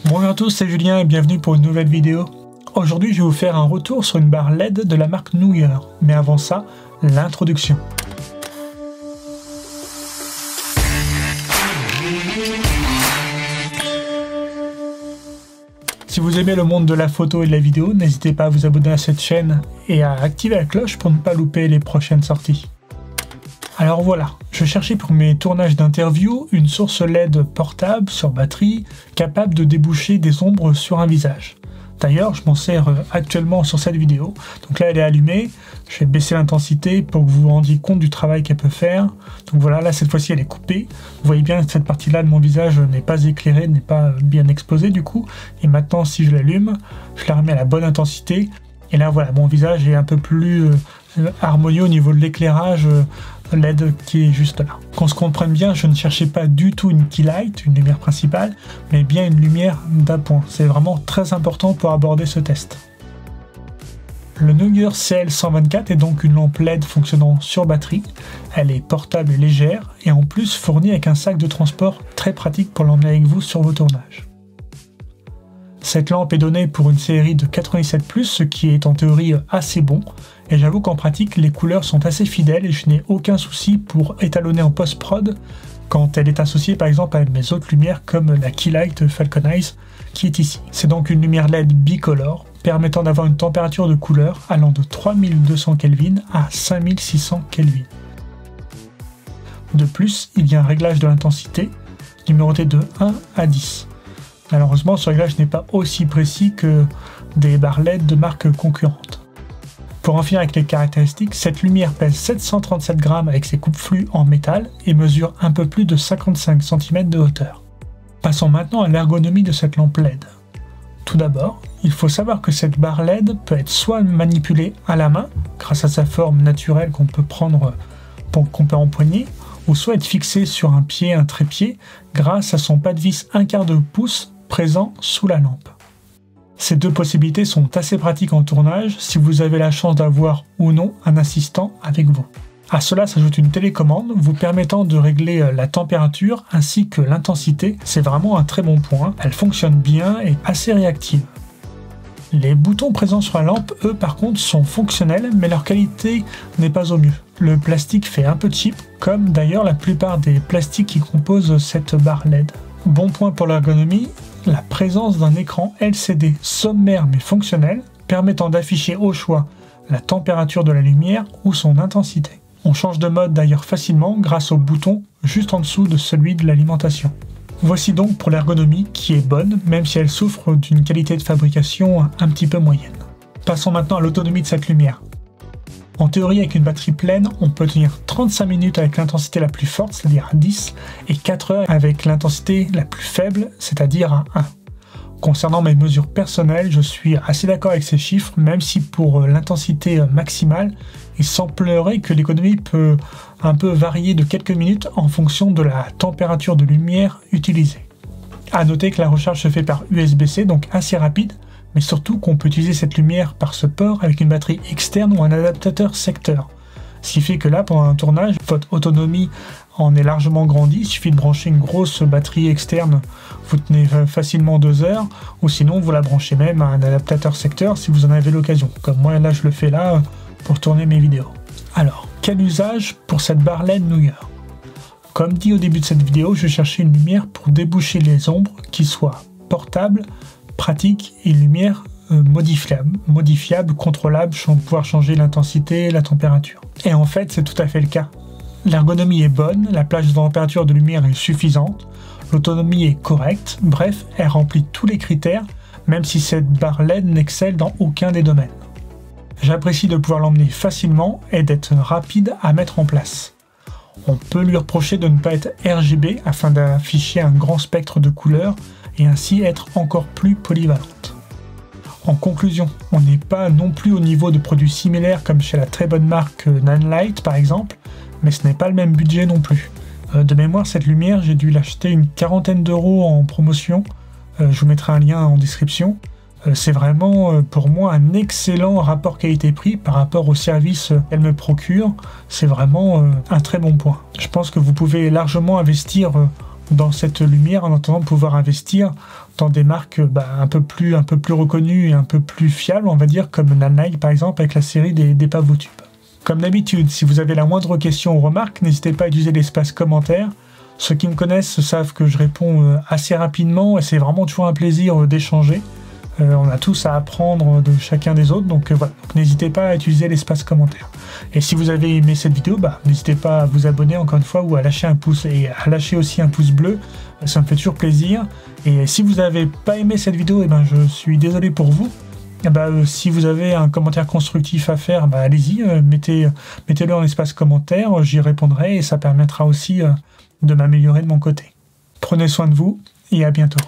Bonjour à tous, c'est Julien et bienvenue pour une nouvelle vidéo. Aujourd'hui, je vais vous faire un retour sur une barre LED de la marque Nouyer. Mais avant ça, l'introduction. Si vous aimez le monde de la photo et de la vidéo, n'hésitez pas à vous abonner à cette chaîne et à activer la cloche pour ne pas louper les prochaines sorties. Alors voilà, je cherchais pour mes tournages d'interview une source LED portable sur batterie capable de déboucher des ombres sur un visage. D'ailleurs, je m'en sers actuellement sur cette vidéo. Donc là, elle est allumée. Je vais baisser l'intensité pour que vous vous rendiez compte du travail qu'elle peut faire. Donc voilà, là, cette fois-ci, elle est coupée. Vous voyez bien que cette partie-là de mon visage n'est pas éclairée, n'est pas bien exposée du coup. Et maintenant, si je l'allume, je la remets à la bonne intensité. Et là, voilà, mon visage est un peu plus harmonieux au niveau de l'éclairage LED qui est juste là. Qu'on se comprenne bien, je ne cherchais pas du tout une key light, une lumière principale, mais bien une lumière d'appoint. C'est vraiment très important pour aborder ce test. Le Nouyer CL124 est donc une lampe LED fonctionnant sur batterie. Elle est portable et légère, et en plus fournie avec un sac de transport très pratique pour l'emmener avec vous sur vos tournages. Cette lampe est donnée pour une série de 97+, ce qui est en théorie assez bon, et j'avoue qu'en pratique, les couleurs sont assez fidèles et je n'ai aucun souci pour étalonner en post-prod quand elle est associée par exemple à mes autres lumières comme la Key Light Falcon Eyes qui est ici. C'est donc une lumière LED bicolore permettant d'avoir une température de couleur allant de 3200 Kelvin à 5600 Kelvin. De plus, il y a un réglage de l'intensité numéroté de 1 à 10. Malheureusement, ce réglage n'est pas aussi précis que des barres LED de marques concurrentes. Pour en finir avec les caractéristiques, cette lumière pèse 737 grammes avec ses coupes-flux en métal et mesure un peu plus de 55 cm de hauteur. Passons maintenant à l'ergonomie de cette lampe LED. Tout d'abord, il faut savoir que cette barre LED peut être soit manipulée à la main, grâce à sa forme naturelle qu'on peut prendre, qu'on peut empoigner, ou soit être fixée sur un pied, un trépied, grâce à son pas de vis 1/4 de pouce présent sous la lampe. Ces deux possibilités sont assez pratiques en tournage si vous avez la chance d'avoir ou non un assistant avec vous. À cela s'ajoute une télécommande vous permettant de régler la température ainsi que l'intensité. C'est vraiment un très bon point. Elle fonctionne bien et assez réactive. Les boutons présents sur la lampe, eux par contre, sont fonctionnels mais leur qualité n'est pas au mieux. Le plastique fait un peu cheap, comme d'ailleurs la plupart des plastiques qui composent cette barre LED. Bon point pour l'ergonomie, la présence d'un écran LCD sommaire mais fonctionnel, permettant d'afficher au choix la température de la lumière ou son intensité. On change de mode d'ailleurs facilement grâce au bouton juste en dessous de celui de l'alimentation. Voici donc pour l'ergonomie qui est bonne, même si elle souffre d'une qualité de fabrication un petit peu moyenne. Passons maintenant à l'autonomie de cette lumière. En théorie, avec une batterie pleine, on peut tenir 35 minutes avec l'intensité la plus forte, c'est-à-dire à 10, et 4 heures avec l'intensité la plus faible, c'est-à-dire à 1. Concernant mes mesures personnelles, je suis assez d'accord avec ces chiffres, même si pour l'intensité maximale, il semblerait que l'économie peut un peu varier de quelques minutes en fonction de la température de lumière utilisée. A noter que la recharge se fait par USB-C, donc assez rapide, mais surtout qu'on peut utiliser cette lumière par ce port avec une batterie externe ou un adaptateur secteur. Ce qui fait que là, pendant un tournage, votre autonomie en est largement grandie. Il suffit de brancher une grosse batterie externe, vous tenez facilement 2 heures, ou sinon vous la branchez même à un adaptateur secteur si vous en avez l'occasion. Comme moi, là, je le fais là pour tourner mes vidéos. Alors, quel usage pour cette barre LED Nouyer? Comme dit au début de cette vidéo, je cherchais une lumière pour déboucher les ombres qui soit portable, pratique et lumière modifiable, contrôlable, pouvoir changer l'intensité, la température. Et en fait, c'est tout à fait le cas. L'ergonomie est bonne, la plage de température de lumière est suffisante, l'autonomie est correcte, bref, elle remplit tous les critères, même si cette barre LED n'excelle dans aucun des domaines. J'apprécie de pouvoir l'emmener facilement et d'être rapide à mettre en place. On peut lui reprocher de ne pas être RGB afin d'afficher un grand spectre de couleurs et ainsi être encore plus polyvalente. En conclusion, on n'est pas non plus au niveau de produits similaires comme chez la très bonne marque Nanlite par exemple, mais ce n'est pas le même budget non plus. De mémoire, cette lumière, j'ai dû l'acheter une quarantaine d'euros en promotion, je vous mettrai un lien en description. C'est vraiment pour moi un excellent rapport qualité-prix par rapport au service qu'elle me procure. C'est vraiment un très bon point. Je pense que vous pouvez largement investir dans cette lumière en attendant de pouvoir investir dans des marques un peu plus reconnues et un peu plus fiables, on va dire, comme la Nike par exemple avec la série des Pavotube. Comme d'habitude, si vous avez la moindre question ou remarque, n'hésitez pas à utiliser l'espace commentaire. Ceux qui me connaissent savent que je réponds assez rapidement et c'est vraiment toujours un plaisir d'échanger. On a tous à apprendre de chacun des autres, donc voilà, n'hésitez pas à utiliser l'espace commentaire. Et si vous avez aimé cette vidéo, n'hésitez pas à vous abonner encore une fois ou à lâcher un pouce et à lâcher aussi un pouce bleu, ça me fait toujours plaisir. Et si vous n'avez pas aimé cette vidéo, je suis désolé pour vous. Si vous avez un commentaire constructif à faire, allez-y, mettez-le en espace commentaire, j'y répondrai et ça permettra aussi de m'améliorer de mon côté. Prenez soin de vous et à bientôt.